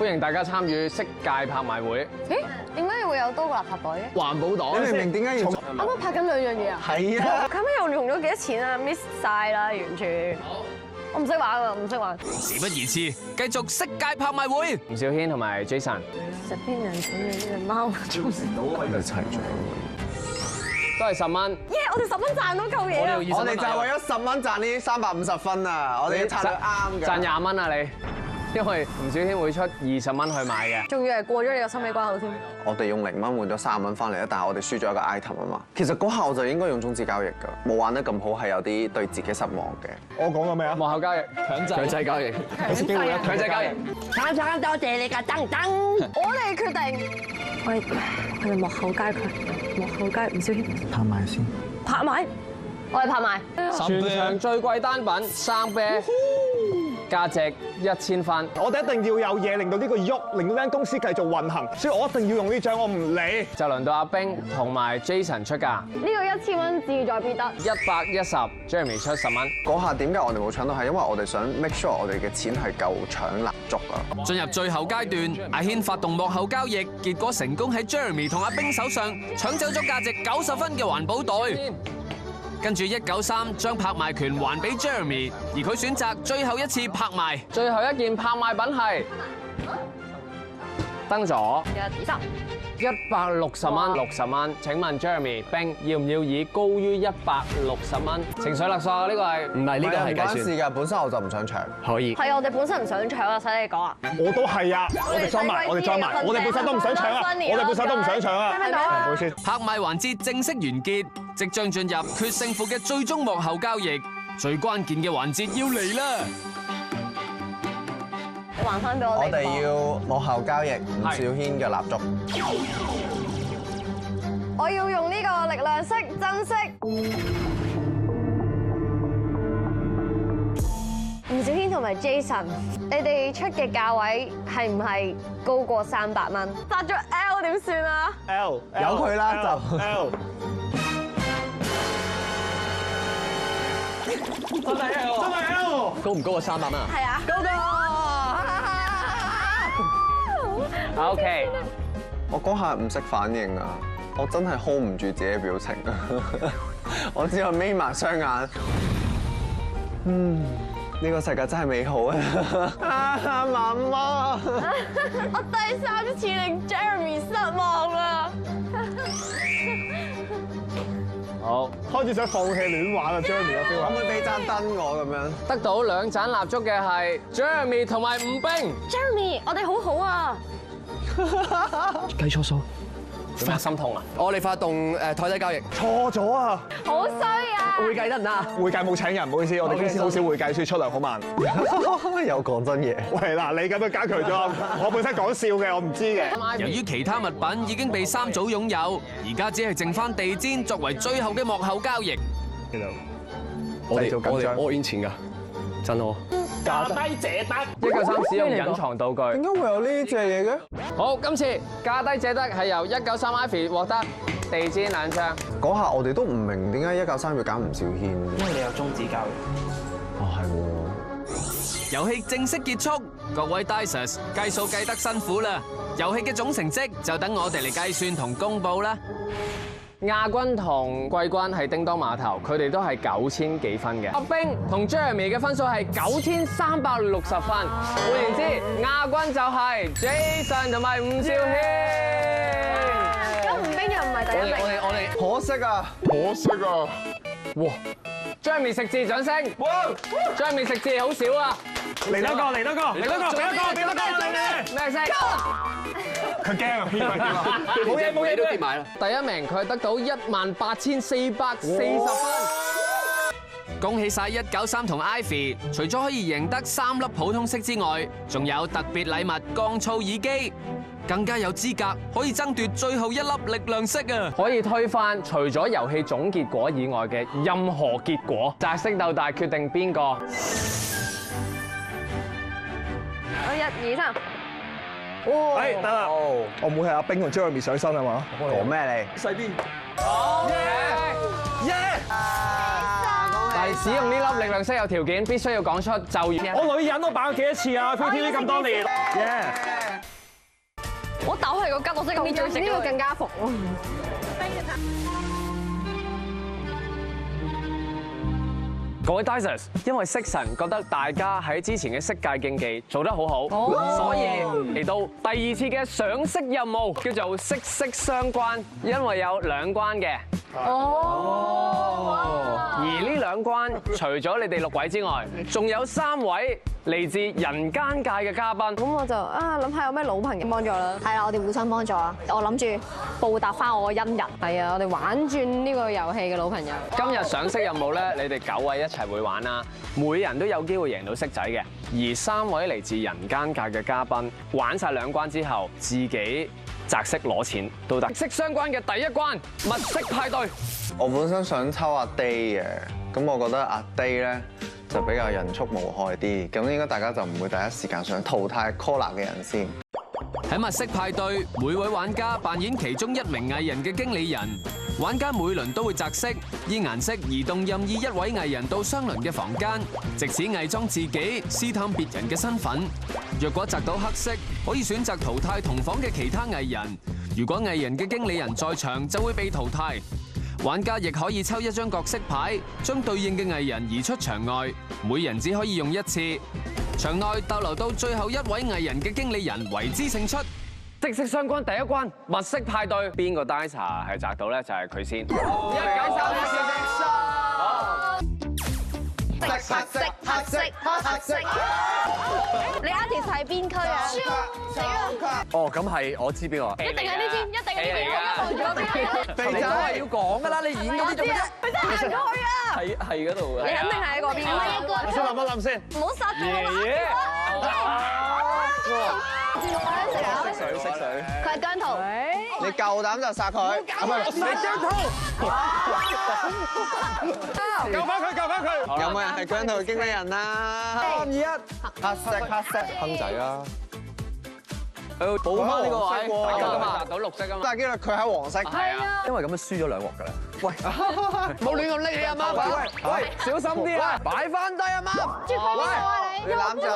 歡迎大家參與色戒拍賣會。咦？點解會有多個垃圾袋嘅？環保袋，你明明點解要？啱啱拍緊兩樣嘢啊！係啊，咁樣又用咗幾多錢啊？miss 晒啦，完全。我唔識玩啊，唔識玩。事不宜遲，繼續色戒拍賣會。吳兆軒同埋 Jason， 實邊人錢嘅呢隻貓，咪齊咗。都係10蚊。耶！我哋10蚊賺到夠嘢啊！我哋就係為咗10蚊賺呢350分啊！我哋嘅策略啱㗎。賺20蚊啊你，因為吳兆軒會出20蚊去買嘅。仲要係過咗你個心理關口添。我哋用0蚊換咗3蚊翻嚟啦，但係我哋輸咗一個 item 啊嘛。其實嗰下我就應該用中止交易㗎，冇玩得咁好係有啲對自己失望嘅。我講過咩啊？幕後交易，強制交易，有機會啊！強制交易。橙多謝你㗎，噔。我哋決定，我哋幕後街佢，幕後街吳兆軒拍賣先。拍賣，我哋拍賣。全場最貴單品生啤，價值1000分。我哋一定要有嘢令到呢個喐，令到間公司繼續運行，所以我一定要用呢張，我唔理。就輪到阿冰同埋 Jason 出價，呢個1000蚊志在必得。 110，Jeremy 出10蚊。嗰下點解我哋冇搶到係因為我哋想 make sure 我哋嘅錢係夠搶蠟燭啊！進入最後階段，阿軒發動幕後交易，結果成功喺 Jeremy 同阿冰手上搶走咗價值90分嘅環保袋。跟住193將拍賣權還俾 Jeremy， 而佢選擇最後一次拍賣。最後一件拍賣品係登咗160蚊，60蚊。請問 Jeremy 冰要唔要以高於160蚊？情緒勒索呢個係唔係呢個係唔計算，關事㗎，本身我就唔想搶。可以。係啊，我哋本身唔想搶啊，使你講啊。我都係啊！我哋裝埋，我哋裝埋，我哋本身都唔想搶啊！我哋本身都唔想搶啊！聽到啊？唔好意思。拍賣環節正式完結，即將進入決勝負嘅最終幕後交易。最關鍵嘅環節要嚟啦！你還翻俾我哋。我哋要幕後交易吳兆軒嘅蠟燭。我要用呢個力量式珍惜。吳兆軒同埋 Jason， 你哋出嘅價位係唔係高過300蚊？發咗 L 點算啊 L 由佢啦就 L。真係 L，高唔高過300蚊啊？係啊，高個。OK。我嗰下唔識反應啊！我真係 hold 唔住自己嘅表情啊！我只有眯埋雙眼。呢個世界真係美好啊！媽媽，我第3次令 Jeremy 失望啦。好，開始想放棄亂玩啦，Jeremy 個 feel 啊！可唔可以俾盞燈我咁樣？得到2盞蠟燭嘅係 Jeremy 同埋吳冰。 Jeremy，我哋好好啊。計錯數。做咩心痛啊？我哋發動台底交易，錯咗啊！好衰啊！會計得唔得啊？會計冇請人，唔好意思，我哋公司好少會計，所以出糧好慢。有講真嘢。喂，嗱，你咁樣加強咗，我本身講笑嘅，我唔知嘅。由於其他物品已經被3組擁有，而家只係剩翻地氈作為最後嘅幕後交易。我哋做緊張我 in 錢㗎，真我。價低者得。 193使用隱藏道具。點解會有呢隻嘢嘅？好，今次價低者得係由193 Ivy 獲得地氈2張。嗰下我哋都唔明點解193要揀吳兆軒。因為你有中指交易。哦，係喎。遊戲正式結束，各位 Dicers 計數計得辛苦啦。遊戲嘅總成績就等我哋嚟計算同公佈啦。亞軍同季軍係叮當碼頭，佢哋都係9000幾分嘅。阿冰同 Jeremy 嘅分數係9360分，換言之，亞軍就係 Jason 同埋吳兆軒。咁吳冰又唔係第一名。我哋可惜啊！哇 ！Jeremy 食字掌聲。哇 ！Jeremy 食字好少啊。嚟多個，嚟多個，嚟多個，俾多個，嚟！咩聲？佢驚啊！偏啊！冇嘢都跌埋啦。第一名佢係得到18440分。恭喜晒193同 Ivy， 除咗可以贏得3粒普通色之外，仲有特別禮物降噪耳機，更加有資格可以爭奪最後1粒力量色啊！可以推翻除咗遊戲總結果以外嘅任何結果，擲色鬥大決定邊個。1、2、3。哎，得啦！我唔會係阿冰同 Jeremy 上身係嘛？講咩你？細啲。好，耶！第使用呢粒力量色有條件，必須要講出就語。我女人都擺過幾多次啊 ？ViuTV 咁多年，我豆係個吉，我識咁最食呢個更加服喎。各位 Dicers， 因為色神覺得大家喺之前嘅色戒競技做得好好，所以嚟到第2次嘅上色任務，叫做色色相關，因為有2關嘅。而呢2關，除咗你哋6位之外，仲有3位嚟自人間界嘅嘉賓。咁我就諗下有咩老朋友幫助啦。係啊，我哋互相幫助啊！我諗住報答翻我嘅恩人。係啊，我哋玩轉呢個遊戲嘅老朋友。今日上色任務咧，你哋9位一齊會玩啦，每人都有機會贏到色仔嘅。而3位嚟自人間界嘅嘉賓，玩晒2關之後，自己擇色攞錢都得。色相關嘅第1關，物色派對。我本身想抽阿 Day 嘅，咁我覺得阿 Day 咧就比較人畜無害啲，咁應該大家就唔會第一時間想淘汰 Collar 嘅人先。喺物色派對，每位玩家扮演其中1名藝人嘅經理人。玩家每輪都會擇色，依顏色移動任意1位藝人到相鄰嘅房間，藉此偽裝自己，試探別人嘅身份。若果擇到黑色，可以選擇淘汰同房嘅其他藝人。如果藝人嘅經理人在場，就會被淘汰。玩家亦可以抽1張角色牌，將對應嘅藝人移出場外，每人只可以用1次。場內逗留到最後1位藝人嘅經理人為之勝出。色色相關第1關，物色派對，邊個 Dicer 係擇到咧？就係佢先。1、9、3、黑色。你 artist 係邊區啊？死啦！哦，咁係我知邊個。一定係呢邊，一定係呢邊。肥仔係要講㗎啦，你演嗰啲做咩啫？佢真係行咗去啊！係嗰度嘅。你肯定係喺嗰邊。唔係一個。我先諗一諗先。唔好殺住我識水。佢係姜濤。你夠膽就殺佢。你姜濤。救翻佢！有冇人係姜濤嘅經理人啊？3、2、1，黑色。亨仔啦。補翻呢個位，大家都達到綠色啊嘛。大機率佢喺黃色。係啊。因為咁樣輸咗2鑊㗎啦。喂，冇亂咁拎起阿媽。喂，小心啲啊！擺翻低阿媽。喂，你攬住我。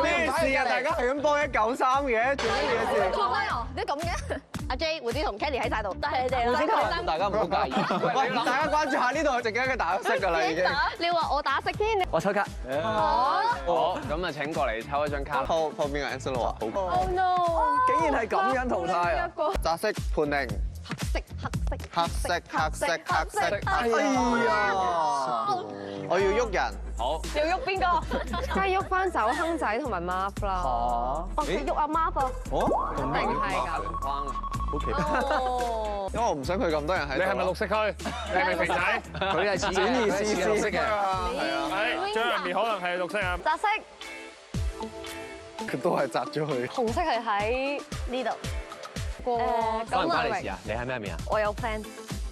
咩事啊？大家係咁幫1、9、3嘅，做乜嘢事？做咩啊？你咁嘅？阿 J、胡子同 Kenny 喺晒度，都係你哋啦。大家唔好介意。喂，大家關注下呢度，陣間佢打色㗎啦已經。你話我打色添？我抽卡。好，咁啊請過嚟抽1張卡。鋪邊個 Angelo 啊？ Oh no！竟然係咁樣淘汰啊！擇色判定。黑色。哎呀！我要喐人。好。要喐邊個？梗係喐翻走亨仔同埋 Mark 啦。哦，你喐阿 Mark 啊？哦，一定係㗎。框啊！好奇怪。因為我唔想佢咁多人喺度。你係咪綠色區？你係咪肥仔？佢係轉移視線綠色嘅。係，張入面可能係綠色啊。擇色。佢都係擇咗佢。紅色係喺呢度。關唔關你事啊？你喺咩面啊？我有 plan。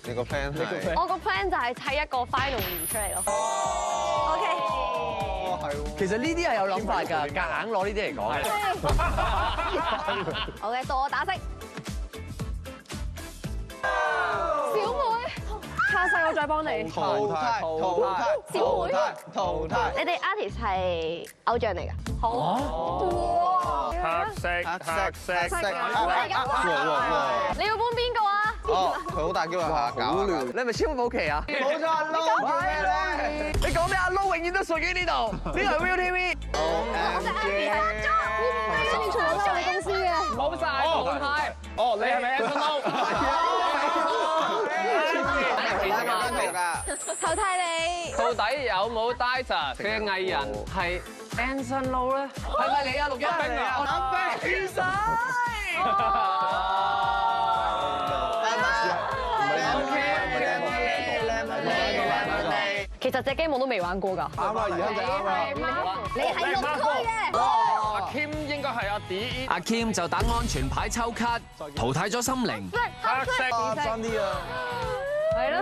你個 plan 係？我個 plan 就係砌一個 final 面出嚟咯。OK。哦，係喎。其實呢啲係有諗法㗎，夾硬攞呢啲嚟講。好嘅，到我打色。小妹，下世我再幫你。淘汰。小妹。淘汰。你哋 artist 係偶像嚟㗎？好。黑色。你要搬邊個啊？哦，佢好大機會下搞。你係咪超保期啊？冇錯，阿 Lo 做咩咧？你講咩？阿 Lo 永遠都屬於呢度，呢個係 ViuTV。我係 artist 合作，呢邊全部都係我哋公司嘅。冇晒淘汰。哦，你係咪 Angelo？淘汰你。到底有冇 Dicer 佢嘅藝人係 Anson Lo 咧？係咪你啊？陸一冰啊？阿冰天使。其實隻 game 我都未玩過㗎。啱啊，而家就啱啊。你係綠區嘅。阿 Kim 應該係阿 D。阿 Kim 就打安全牌抽卡，淘汰咗心靈。黑色。爭啲啊！係咯。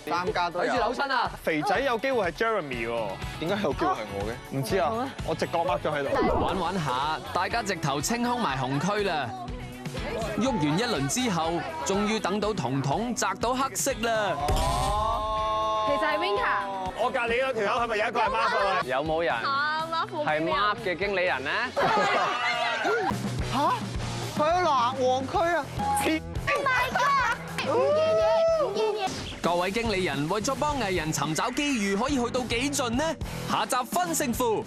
3家都有。睇住扭親啊！肥仔有機會係 Jeremy 喎，點解有機會係我嘅？唔知啊，我直覺 mark 咗喺度。玩玩下，大家直頭清空埋紅區啦。喐完一輪之後，終於等到彤彤擲到黑色啦。其實係 Winka。我隔離嗰條友係咪有一個係 Mark 啊？有冇人係 Mark 嘅經理人咧？嚇！佢喺南黃區啊！各位經理人為咗幫藝人尋找機遇，可以去到幾盡呢？下集分勝負。